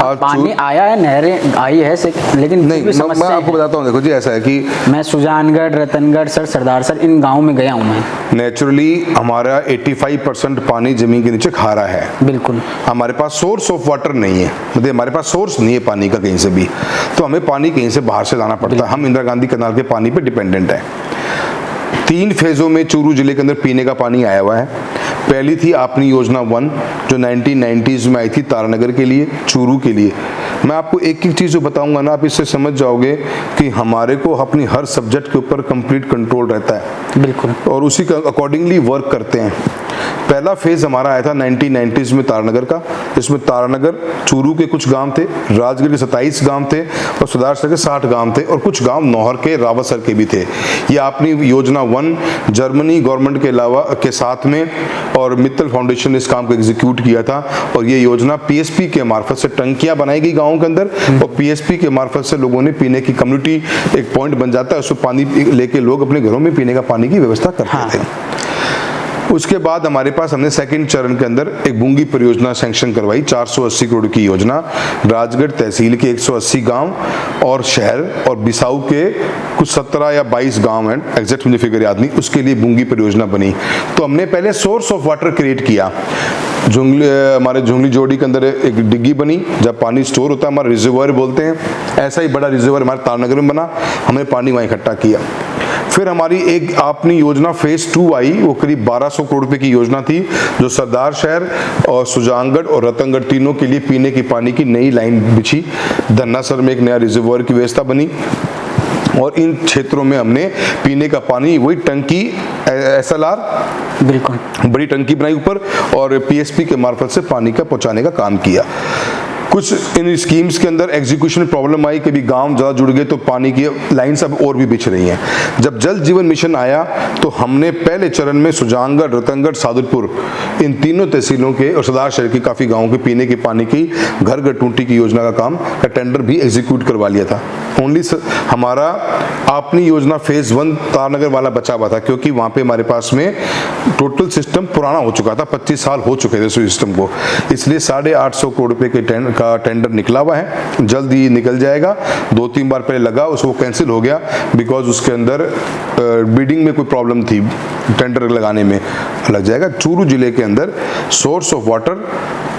पानी आया है, नहरें आई है, लेकिन नहीं, मैं आपको बताता हूँ। देखो जी, ऐसा है कि मैं सुजानगढ़, रतनगढ़ सर, सरदार सर, इन गाँव में गया हूँ मैं। नेचुरली हमारा 85% पानी जमीन के नीचे खारा है। बिल्कुल, हमारे पास सोर्स ऑफ वाटर नहीं है, मतलब हमारे पास सोर्स नहीं है पानी का कहीं से भी, तो हमें पानी कहीं से बाहर से लाना पड़ता है। हम इंदिरा गांधी कैनाल के पानी पे डिपेंडेंट है। 3 फेज़ों में चूरू जिले के अंदर पीने का पानी आया हुआ है। पहली थी आपनी योजना 1 जो 1990s में आई थी तारानगर के लिए, चूरू के लिए। मैं आपको एक एक चीज़ जो बताऊंगा ना, आप इससे समझ जाओगे कि हमारे को अपनी हर सब्जेक्ट के ऊपर कंप्लीट कंट्रोल रहता है। बिल्कुल, और उसी का अकॉर्डिंगली वर्क करते हैं। पहला फेज हमारा आया था 1990s में तारानगर का। इसमें तारानगर, चूरू के कुछ गांव थे, राजगढ़ के 27 गांव थे और सुधारसर के 60 गांव थे और कुछ गांव नौहर के, रावतसर के भी थे। ये आपने योजना 1 जर्मनी गवर्नमेंट के अलावा के साथ में और मित्तल फाउंडेशन ने इस काम को एग्जीक्यूट किया था। और ये योजना पीएसपी के मार्फत से टंकियां बनाई गई गाँव के अंदर और पीएसपी के मार्फत से लोगों ने पीने की, कम्युनिटी एक पॉइंट बन जाता है, उसमें पानी लेके लोग अपने घरों में पीने का पानी की व्यवस्था करते थे। उसके बाद हमारे पास हमने सेकंड चरण के अंदर एक बूंगी परियोजना सैंक्शन करवाई, 480 करोड़ की योजना। राजगढ़ तहसील के 180 गांव और शहर और बिसाऊ के कुछ 17 या 22 गांव हैं, एग्जैक्ट मुझे फिगर याद नहीं, उसके लिए बूंगी परियोजना बनी। तो हमने पहले सोर्स ऑफ वाटर क्रिएट किया। हमारे झुंगली जोड़ी के अंदर एक डिग्गी बनी जब पानी स्टोर होता है, हमारा रिजर्वायर बोलते हैं, ऐसा ही बड़ा रिजर्वायर हमारे तारानगर में बना, हमने पानी वहाँ इकट्ठा किया। फिर हमारी एक अपनी योजना फेज 2 आई, वो करीब 1200 करोड़ रुपए की योजना थी, जो सरदार शहर और सुजानगढ़ और रतनगढ़ तीनों के लिए पीने के पानी की नई लाइन बिछी। धन्नासर में एक नया रिजर्वायर की व्यवस्था बनी और इन क्षेत्रों में हमने पीने का पानी, वही टंकी SLR, बिल्कुल बड़ी टंकी बनाई ऊपर और पीएसपी के मार्फत से पानी का पहुंचाने का काम किया। कुछ इन स्कीम्स के अंदर एग्जीक्यूशन प्रॉब्लम आई, कभी गांव ज़्यादा जुड़ गए तो पानी की लाइन्स अब और भी बिछ रही हैं। जब जल जीवन मिशन आया तो हमने पहले चरण में सुजानगढ़, रतनगढ़, सादुलपुर इन तीनों तहसीलों के और सरदार शहर के काफ़ी गाँवों के पीने के पानी की घर घर टूटी की योजना का काम का टेंडर भी एग्जीक्यूट करवा लिया था। ओनली हमारा अपनी योजना फेज 1 तारानगर वाला बचा हुआ था, क्योंकि वहाँ पे हमारे पास में टोटल सिस्टम पुराना हो चुका था, 25 साल हो चुके थे सिस्टम को, इसलिए 850 करोड़ रुपए के टेंडर निकला हुआ है, जल्द ही निकल जाएगा। 2-3 बार पहले लगा, उसको कैंसिल हो गया बिकॉज उसके अंदर बिडिंग में कोई प्रॉब्लम थी, टेंडर लगाने में लग जाएगा। चूरू जिले के अंदर सोर्स ऑफ वाटर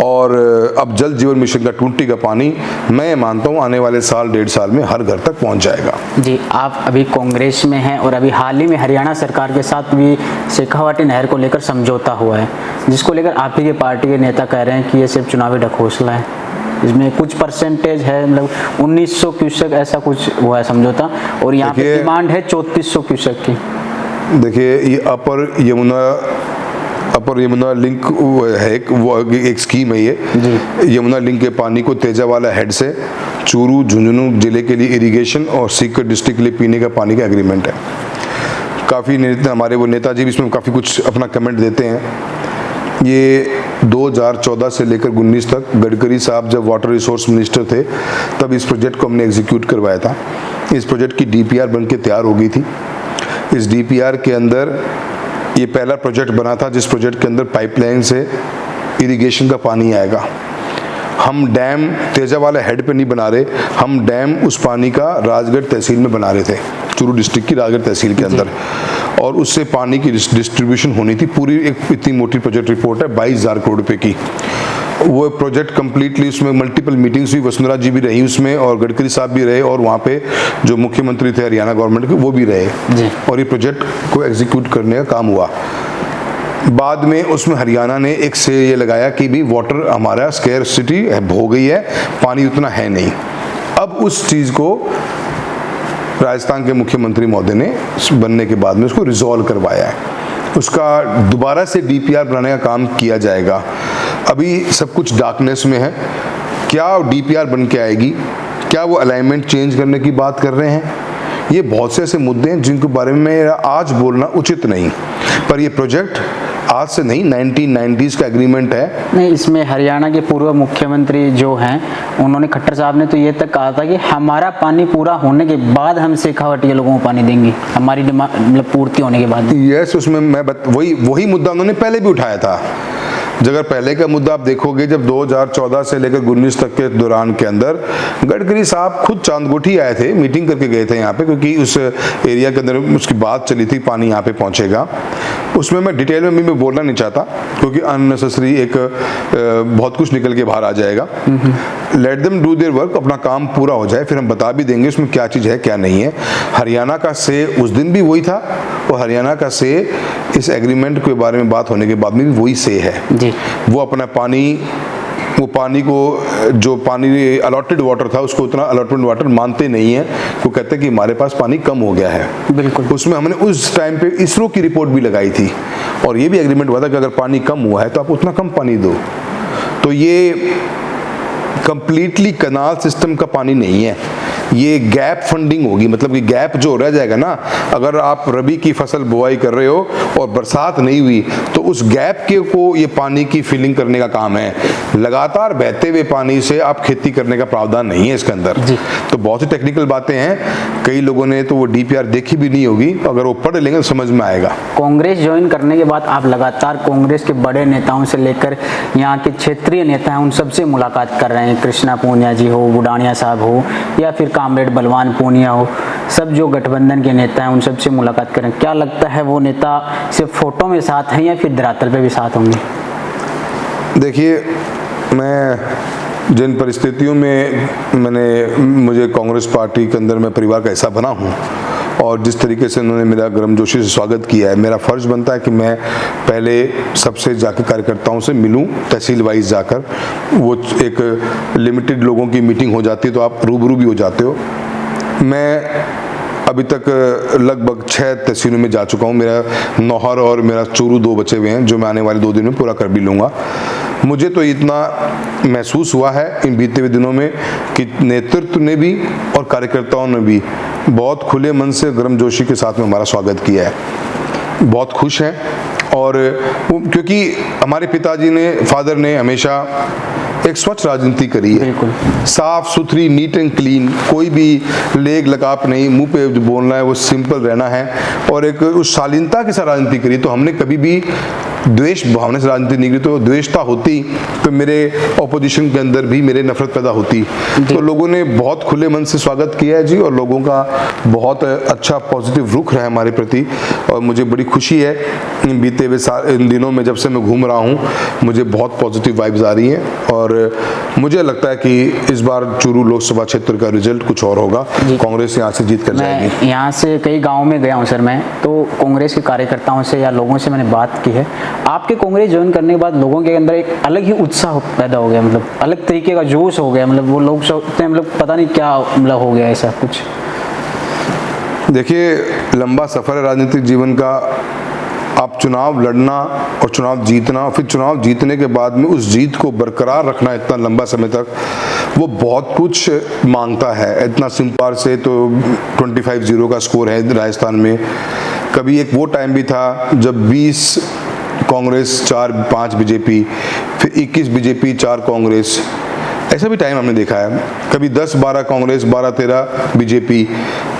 और अब जल जीवन मिशन का टूटी का पानी मैं मानता हूँ आने वाले साल 1.5 साल में हर घर तक पहुँच जाएगा। जी, आप अभी कांग्रेस में हैं और अभी हाल ही में हरियाणा सरकार के साथ भी शेखावाटी नहर को लेकर समझौता हुआ है, जिसको लेकर आप ही के पार्टी के नेता कह रहे हैं कि ये सिर्फ चुनावी ढकोसला है, इसमें कुछ परसेंटेज है, मतलब 1900 क्यूसेक ऐसा कुछ हुआ है समझौता, और यहाँ पे डिमांड है 3400 क्यूसेक की। देखिए, ये अपर यमुना लिंक है, एक स्कीम है ये। यमुना लिंक के पानी को तेजावाला हेड से चूरू झुंझुनू जिले के लिए इरिगेशन और सीकर डिस्ट्रिक्ट के लिए पीने का पानी का एग्रीमेंट है। काफ़ी हमारे वो नेताजी भी इसमें काफ़ी कुछ अपना कमेंट देते हैं। ये 2014 से लेकर 19 तक गडकरी साहब जब वाटर रिसोर्स मिनिस्टर थे तब इस प्रोजेक्ट को हमने एग्जीक्यूट करवाया था। इस प्रोजेक्ट की DPR बन के तैयार हो गई थी। इस DPR के अंदर ये पहला प्रोजेक्ट बना था जिस प्रोजेक्ट के अंदर पाइपलाइन से इरिगेशन का पानी आएगा। हम डैम तेजावाला हेड पे नहीं बना रहे, हम डैम उस पानी का राजगढ़ तहसील में बना रहे थे, चूरू डिस्ट्रिक्ट की राजगढ़ तहसील के अंदर, और उससे पानी की डिस्ट्रीब्यूशन होनी थी। पूरी एक इतनी मोटी प्रोजेक्ट रिपोर्ट है 22,000 करोड़ रुपए की। वो प्रोजेक्ट कम्प्लीटली, उसमें मल्टीपल मीटिंग्स हुई, वसुंधरा जी भी रही उसमें और गडकरी साहब भी रहे और वहाँ पे जो मुख्यमंत्री थे हरियाणा गवर्नमेंट के वो भी रहे और ये प्रोजेक्ट को एग्जीक्यूट करने का काम हुआ। बाद में उसमें हरियाणा ने एक से ये लगाया कि भी वाटर हमारा स्केर्सिटी हो गई है, पानी उतना है नहीं। अब उस चीज़ को राजस्थान के मुख्यमंत्री महोदय ने बनने के बाद में उसको रिजॉल्व करवाया है, उसका दोबारा से DPR बनाने का काम किया जाएगा। अभी सब कुछ डार्कनेस में है, क्या DPR बन के आएगी, क्या वो अलाइनमेंट चेंज करने की बात कर रहे हैं, ये बहुत से ऐसे मुद्दे हैं जिनके बारे में मेरा आज बोलना उचित नहीं। पर ये प्रोजेक्ट आज से नहीं, 1990s का एग्रीमेंट है। नहीं, इसमें हरियाणा के पूर्व मुख्यमंत्री जो हैं उन्होंने, खट्टर साहब ने तो ये तक कहा था कि हमारा पानी पूरा होने के बाद हम शेखावाटी के लोगों को पानी देंगे, हमारी डिमांड मतलब पूर्ति होने के बाद। यस, उसमें मैं वही मुद्दा उन्होंने पहले भी उठाया था। अगर पहले का मुद्दा आप देखोगे, जब 2014 से लेकर 19 तक के दौरान के अंदर गडकरी साहब खुद चांदकोठी आए थे, मीटिंग करके गए थे यहाँ पे, क्योंकि उस एरिया के अंदर उसकी बात चली थी पानी यहाँ पे पहुँचेगा। उसमें मैं डिटेल में भी मैं बोलना नहीं चाहता क्योंकि अननेसेसरी एक बहुत कुछ निकल के बाहर आ जाएगा। Let them do their work, अपना काम पूरा हो जाए, फिर हम बता भी देंगे उसमें क्या चीज़ है क्या नहीं है। हरियाणा का से उस दिन भी वही था और हरियाणा का से इस एग्रीमेंट के बारे में बात होने के बाद में भी वही से है जी। वो अपना वो पानी को, जो पानी अलॉटेड वाटर था उसको उतना अलॉटमेंट वाटर मानते नहीं है। वो कहते हैं कि हमारे पास पानी कम हो गया है। बिल्कुल, उसमें हमने उस टाइम पे इसरो की रिपोर्ट भी लगाई थी और ये भी एग्रीमेंट हुआ था कि अगर पानी कम हुआ है तो आप उतना कम पानी दो। तो ये कंप्लीटली कनाल सिस्टम का पानी नहीं है, ये गैप फंडिंग होगी। मतलब कि गैप जो रह जाएगा ना, अगर आप रबी की फसल बुआई कर रहे हो और बरसात नहीं हुई तो उस गैप के को ये पानी की फिलिंग करने का काम है। लगातार बहते हुए पानी से आप खेती करने का प्रावधान नहीं है इसके अंदर। तो बहुत ही टेक्निकल बातें हैं, कई लोगों ने तो वो DPR देखी भी नहीं होगी, अगर वो पढ़ लेंगे तो समझ में आएगा। कांग्रेस ज्वाइन करने के बाद आप लगातार कांग्रेस के बड़े नेताओं से लेकर यहाँ के क्षेत्रीय नेता हैं उन सबसे मुलाकात कर रहे हैं। कृष्णा पूनिया जी हो, बुडानिया साहब हो, या फिर कामरेड बलवान पूनिया हो, सब जो गठबंधन के नेता हैं उन सबसे मुलाकात करें। क्या लगता है वो नेता सिर्फ फोटो में साथ हैं या फिर धरातल पे भी साथ होंगे? देखिए, मैं जिन परिस्थितियों में मुझे कांग्रेस पार्टी के अंदर मैं परिवार का हिस्सा बना हूँ और जिस तरीके से उन्होंने मेरा गर्मजोशी से स्वागत किया है, मेरा फ़र्ज़ बनता है कि मैं पहले सबसे जाकर कार्यकर्ताओं से मिलूं, तहसील वाइज जाकर। वो एक लिमिटेड लोगों की मीटिंग हो जाती है तो आप रूबरू भी हो जाते हो। मैं अभी तक लगभग 6 तहसीलों में जा चुका हूँ। मेरा नौहर और मेरा चूरू 2 बचे हुए हैं जो मैं आने वाले 2 दिन में पूरा कर भी लूँगा। मुझे तो इतना महसूस हुआ है इन बीते हुए दिनों में कि नेतृत्व ने भी और कार्यकर्ताओं ने भी बहुत खुले मन से गर्मजोशी के साथ में हमारा स्वागत किया है। बहुत खुश हैं और क्योंकि हमारे पिताजी ने, फादर ने हमेशा एक स्वच्छ राजनीति करी है, साफ सुथरी, नीट एंड क्लीन, कोई भी लेग लगाप नहीं, मुंह पे जो बोलना है वो सिंपल रहना है और एक उस शालीनता के साथ राजनीति करी। तो हमने कभी भी द्वेष भावना से राजनीति नहीं की। तो द्वेषता होती तो मेरे ऑपोजिशन के अंदर भी मेरे नफरत पैदा होती। तो लोगों ने बहुत खुले मन से स्वागत किया है जी, और लोगों का बहुत अच्छा पॉजिटिव रुख रहा है हमारे प्रति और मुझे बड़ी खुशी है। इन बीते हुए इन दिनों में जब से मैं घूम रहा हूँ मुझे बहुत पॉजिटिव वाइब्स आ रही हैं और मुझे लगता है कि इस बार चूरू लोकसभा क्षेत्र का रिजल्ट कुछ और होगा। कांग्रेस यहाँ से जीत कर जाएगी। यहाँ से कई गाँव में गया हूँ सर मैं, तो कांग्रेस के कार्यकर्ताओं से या लोगों से मैंने बात की है। आपके कांग्रेस ज्वाइन करने के बाद लोगों के अंदर एक अलग ही उत्साह पैदा हो गया, मतलब अलग तरीके का जोश हो गया। मतलब वो लोग सोचते हैं, मतलब पता नहीं क्या मतलब हो गया ऐसा कुछ। देखिए, लंबा सफ़र है राजनीतिक जीवन का। आप चुनाव लड़ना और चुनाव जीतना, फिर चुनाव जीतने के बाद में उस जीत को बरकरार रखना इतना लंबा समय तक, वो बहुत कुछ मांगता है। इतना सिंपल से तो 25-0 का स्कोर है राजस्थान में। कभी एक वो टाइम भी था जब 20 कांग्रेस 4-5 बीजेपी, फिर 21 बीजेपी 4 कांग्रेस, ऐसा भी टाइम हमने देखा है। कभी 10-12 कांग्रेस, 12-13 बीजेपी।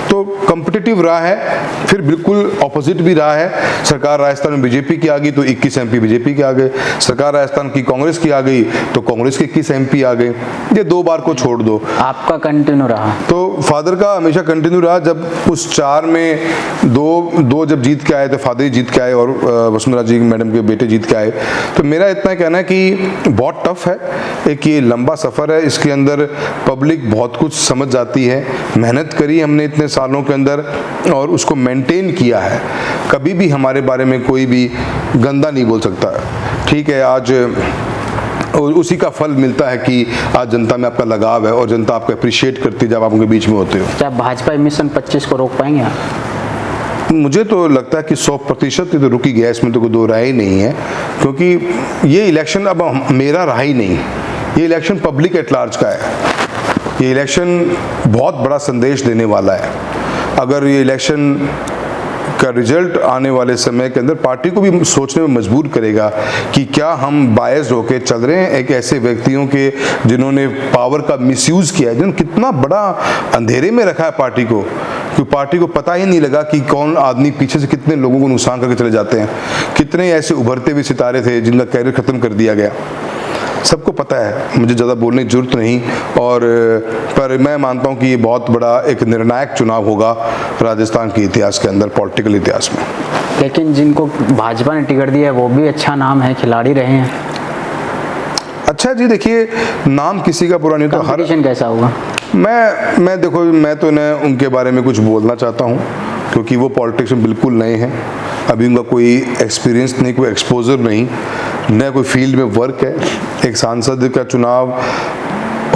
तो कॉम्पिटिटिव रहा है। फिर बिल्कुल ऑपोजिट भी रहा है। सरकार राजस्थान में बीजेपी की आ गई तो 21 MP बीजेपी के आ गए, सरकार राजस्थान की कांग्रेस की आ गई तो कांग्रेस के 21 MP आ गए। ये 2 बार को छोड़ दो। आपका कंटिन्यू रहा? तो फादर का हमेशा कंटिन्यू रहा। जब उस 4 में दो जब जीत के आए तो फादर ही जीत के आए और वसुंधरा जी मैडम के बेटे जीत के आए। तो मेरा इतना कहना है कि बहुत टफ है, एक ये लंबा सफ़र है, इसके अंदर पब्लिक बहुत कुछ समझ जाती है। मेहनत करी हमने इतने सालों के अंदर और उसको मेंटेन किया है। कभी भी हमारे बारे में कोई भी गंदा नहीं बोल सकता। ठीक है, आज उसी का फल मिलता है कि आज जनता में आपका लगाव है और जनता आपको अप्रिशिएट करती है जब आप उनके बीच में होते हो। क्या भाजपा मिशन 25 को रोक पाएंगे आप? मुझे तो लगता है कि 100% तो रुकी गया, इसमें तो कोई 2 राय ही नहीं है। क्योंकि ये इलेक्शन अब मेरा रहा ही नहीं, ये इलेक्शन पब्लिक एट लार्ज का है। ये इलेक्शन बहुत बड़ा संदेश देने वाला है। अगर ये इलेक्शन का रिजल्ट आने वाले समय के अंदर पार्टी को भी सोचने में मजबूर करेगा कि क्या हम बायस्ड होके चल रहे हैं एक ऐसे व्यक्तियों के जिन्होंने पावर का मिसयूज किया है, जिन्होंने कितना बड़ा अंधेरे में रखा है पार्टी को, कि पार्टी को पता ही नहीं लगा कि कौन आदमी पीछे से कितने लोगों को नुकसान करके चले जाते हैं। कितने ऐसे उभरते हुए सितारे थे जिनका कैरियर खत्म कर दिया गया, सबको पता है, मुझे ज़्यादा बोलने की जरूरत नहीं। और पर मैं मानता हूँ कि ये बहुत बड़ा एक निर्णायक चुनाव होगा राजस्थान के इतिहास के अंदर, पॉलिटिकल इतिहास में। लेकिन जिनको भाजपा ने टिकट दिया है वो भी अच्छा नाम है, खिलाड़ी रहे हैं। अच्छा जी, देखिए, नाम किसी का बुरा नहीं होता। कंपटीशन कैसा होगा? मैं देखो, मैं तो न उनके बारे में कुछ बोलना चाहता हूँ क्योंकि वो पॉलिटिक्स में बिल्कुल नए हैं। अभी उनका कोई एक्सपीरियंस नहीं, कोई एक्सपोजर नहीं, न कोई फील्ड में वर्क है। एक सांसद का चुनाव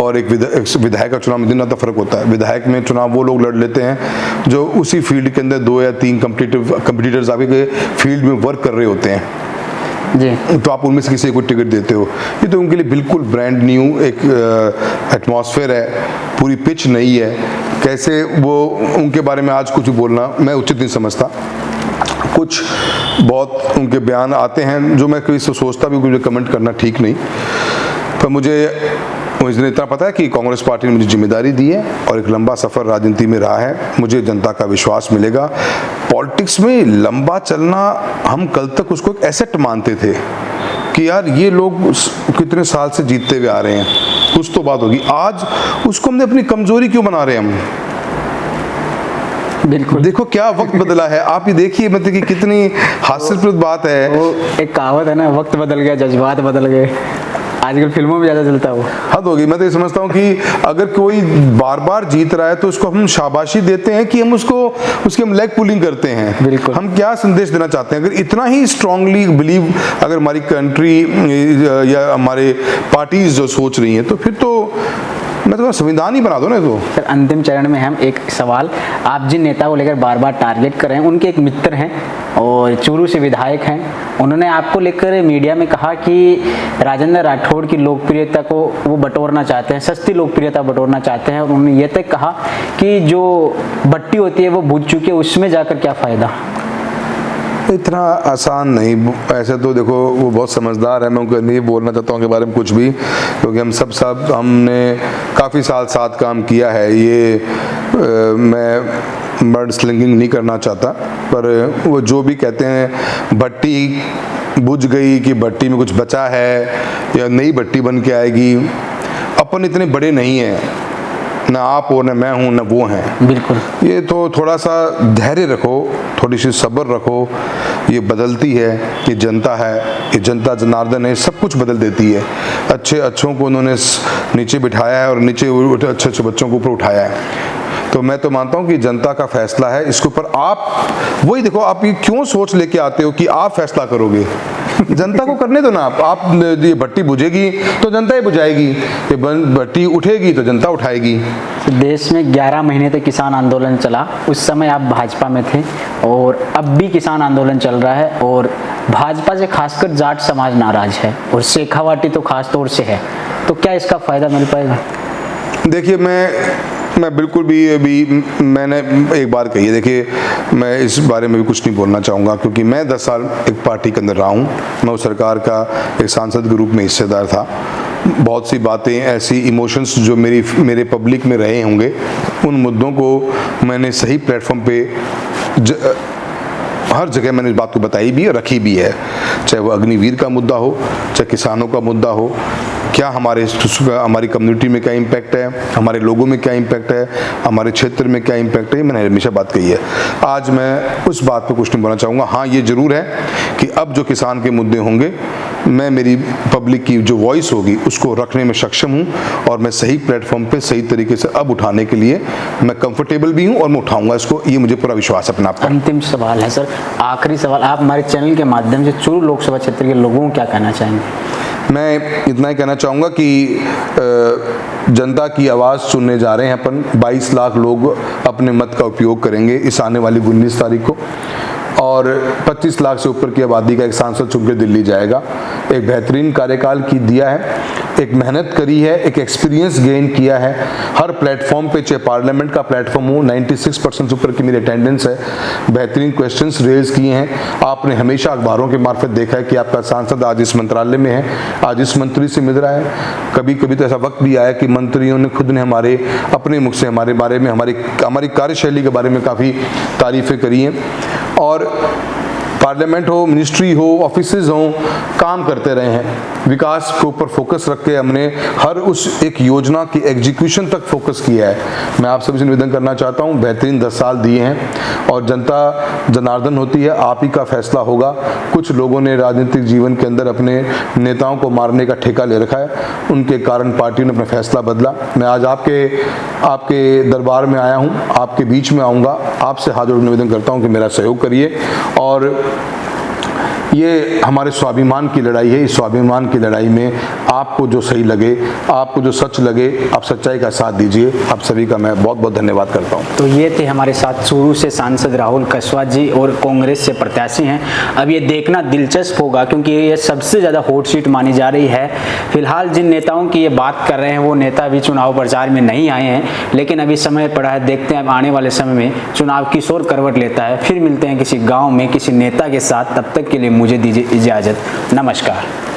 और एक विधायक का चुनाव में दिन रात का फर्क होता है। विधायक में चुनाव वो लोग लड़ लेते हैं जो उसी फील्ड के अंदर 2 या 3 कंपटीटर्स आपके फील्ड में वर्क कर रहे होते हैं जी, तो आप उनमें से किसी को टिकट देते हो। ये तो उनके लिए बिल्कुल ब्रांड न्यू एक एटमॉस्फेयर है, पूरी पिच नहीं है। कैसे वो उनके बारे में आज कुछ भी बोलना मैं उचित नहीं समझता। कुछ बहुत उनके बयान आते हैं जो मैं कभी सोचता भी मुझे कमेंट करना ठीक नहीं, पर मुझे इतना पता है कि कांग्रेस पार्टी ने मुझे जिम्मेदारी दी है और एक लंबा सफ़र राजनीति में रहा है। मुझे जनता का विश्वास मिलेगा। पॉलिटिक्स में लंबा चलना, हम कल तक उसको एक एसेट मानते थे कि यार ये लोग कितने साल से जीतते हुए आ रहे हैं, कुछ तो बात होगी। आज उसको हमने अपनी कमजोरी क्यों बना रहे हैं हम? बिल्कुल, देखो क्या वक्त बदला है। आप ये देखिए मतलब कि कितनी हास्यप्रद बात है। वो एक कहावत है ना, वक्त बदल गया जज्बात बदल गए। आजकल फिल्मों में ज़्यादा चलता है वो। हद होगी। मैं तो ये समझता हूँ कि अगर कोई बार बार जीत रहा है तो उसको हम शाबाशी देते हैं कि हम उसकी हम लेग पुलिंग करते हैं। बिल्कुल। हम क्या संदेश देना चाहते हैं? अगर इतना ही स्ट्रांगली बिलीव अगर हमारी कंट्री या हमारे पार्टीज जो सोच रही हैं तो फिर तो मैं तो संविधान ही बना दो ना। तो सर, अंतिम चरण में हम एक सवाल, आप जिन नेता को लेकर बार बार टारगेट कर रहे हैं, उनके एक मित्र हैं और चूरू से विधायक हैं, उन्होंने आपको लेकर मीडिया में कहा कि राजेंद्र राठौड़ की लोकप्रियता को वो बटोरना चाहते हैं, सस्ती लोकप्रियता बटोरना चाहते हैं। और उन्होंने ये तक कहा कि जो भट्टी होती है वो बुझ चुकी है, उसमें जाकर क्या फ़ायदा। इतना आसान नहीं। ऐसे तो देखो वो बहुत समझदार है, मैं उनको नहीं बोलना चाहता हूँ उनके बारे में कुछ भी, क्योंकि हमने काफ़ी साल साथ काम किया है। ये मैं बर्ड स्लिंगिंग नहीं करना चाहता, पर वो जो भी कहते हैं भट्टी बुझ गई कि भट्टी में कुछ बचा है या नई भट्टी बन के आएगी, अपन इतने बड़े नहीं हैं, ना आप हो, ना मैं हूँ, ना वो हैं। बिल्कुल, ये तो थोड़ा सा धैर्य रखो, थोड़ी सी सब्र रखो। ये बदलती है, ये जनता है, ये जनता जनार्दन है, सब कुछ बदल देती है। अच्छों को उन्होंने नीचे बिठाया है और नीचे अच्छे बच्चों को ऊपर उठाया है। तो मैं तो मानता हूँ कि जनता का फैसला है। इसके ऊपर आप वही देखो, आप ये क्यों सोच लेके आते हो कि आप फैसला करोगे? जनता को करने दो ना। आप ये भट्टी बुझेगी तो जनता ही बुझाएगी, ये भट्टी उठेगी तो जनता उठाएगी। देश में 11 महीने तक किसान आंदोलन चला, उस समय आप भाजपा में थे, और अब भी किसान आंदोलन चल रहा है और भाजपा से खासकर जाट समाज नाराज है और शेखावाटी तो खास तौर से है। तो क्या इसका फायदा मिल पाएगा? देखिए, मैं बिल्कुल भी अभी मैंने एक बार कही है, देखिए मैं इस बारे में भी कुछ नहीं बोलना चाहूँगा, क्योंकि मैं 10 साल एक पार्टी के अंदर रहा हूँ। मैं उस सरकार का एक सांसद के रूप में हिस्सेदार था। बहुत सी बातें ऐसी इमोशंस जो मेरे पब्लिक में रहे होंगे, उन मुद्दों को मैंने सही प्लेटफॉर्म पे हर जगह मैंने इस बात को बताई भी और रखी भी है। चाहे वो अग्निवीर का मुद्दा हो, चाहे किसानों का मुद्दा हो, क्या हमारी कम्युनिटी में क्या इम्पैक्ट है, हमारे लोगों में क्या इम्पैक्ट है, हमारे क्षेत्र में क्या इम्पैक्ट है, मैंने हमेशा बात कही है। आज मैं उस बात पर कुछ नहीं बोलना चाहूँगा। हाँ, ये ज़रूर है कि अब जो किसान के मुद्दे होंगे, मैं मेरी पब्लिक की जो वॉइस होगी उसको रखने में सक्षम हूँ और मैं सही प्लेटफॉर्म पे सही तरीके से अब उठाने के लिए मैं कंफर्टेबल भी हूँ और मैं उठाऊँगा इसको। ये मुझे पूरा विश्वास है अपने आप पर। अंतिम सवाल है सर, आखिरी सवाल, आप हमारे चैनल के माध्यम से चूरू लोकसभा क्षेत्र के लोगों को क्या कहना चाहेंगे? मैं इतना ही कहना चाहूँगा कि जनता की आवाज़ सुनने जा रहे हैं अपन। 22 लाख लोग अपने मत का उपयोग करेंगे इस आने वाली 19 तारीख को, और 25 लाख से ऊपर की आबादी का एक सांसद चुन के दिल्ली जाएगा। एक बेहतरीन कार्यकाल की दिया है, एक मेहनत करी है, एक एक्सपीरियंस गेन किया है हर प्लेटफॉर्म पे, चाहे पार्लियामेंट का प्लेटफॉर्म हो। 96% से ऊपर की मेरी अटेंडेंस है। बेहतरीन क्वेश्चंस रेज किए हैं। आपने हमेशा अखबारों के मार्फत देखा है कि आपका सांसद आज इस मंत्रालय में है, आज इस मंत्री से मिल रहा है। कभी कभी तो ऐसा वक्त भी आया कि मंत्रियों ने खुद ने हमारे अपने मुख से हमारे बारे में, हमारी कार्यशैली के बारे में काफ़ी तारीफ़ें करी हैं। और पार्लियामेंट हो, मिनिस्ट्री हो, ऑफिसेज हो, काम करते रहे हैं। विकास के ऊपर फोकस रख के हमने हर उस एक योजना की एग्जीक्यूशन तक फोकस किया है। मैं आप सभी से निवेदन करना चाहता हूं, बेहतरीन 10 साल दिए हैं और जनता जनार्दन होती है, आप ही का फैसला होगा। कुछ लोगों ने राजनीतिक जीवन के अंदर अपने नेताओं को मारने का ठेका ले रखा है, उनके कारण पार्टी ने अपना फैसला बदला। मैं आज आपके दरबार में आया हूँ, आपके बीच में आऊँगा, आपसे हाथ जोड़ निवेदन करता हूँ कि मेरा सहयोग करिए और ये हमारे स्वाभिमान की लड़ाई है। इस स्वाभिमान की लड़ाई में आपको जो सही लगे, आपको जो सच लगे, आप सच्चाई का साथ दीजिए। आप सभी का मैं बहुत बहुत धन्यवाद करता हूँ। तो ये थे हमारे साथ शुरू से सांसद राहुल कस्वाल जी और कांग्रेस से प्रत्याशी हैं। अब ये देखना दिलचस्प होगा क्योंकि ये सबसे ज़्यादा हॉट सीट मानी जा रही है। फिलहाल जिन नेताओं की ये बात कर रहे हैं वो नेता अभी चुनाव प्रचार में नहीं आए हैं, लेकिन अभी समय पड़ा है। देखते हैं अब आने वाले समय में चुनाव किस ओर करवट लेता है। फिर मिलते हैं किसी गाँव में किसी नेता के साथ। तब तक के लिए मुझे दीजिए इजाज़त। नमस्कार।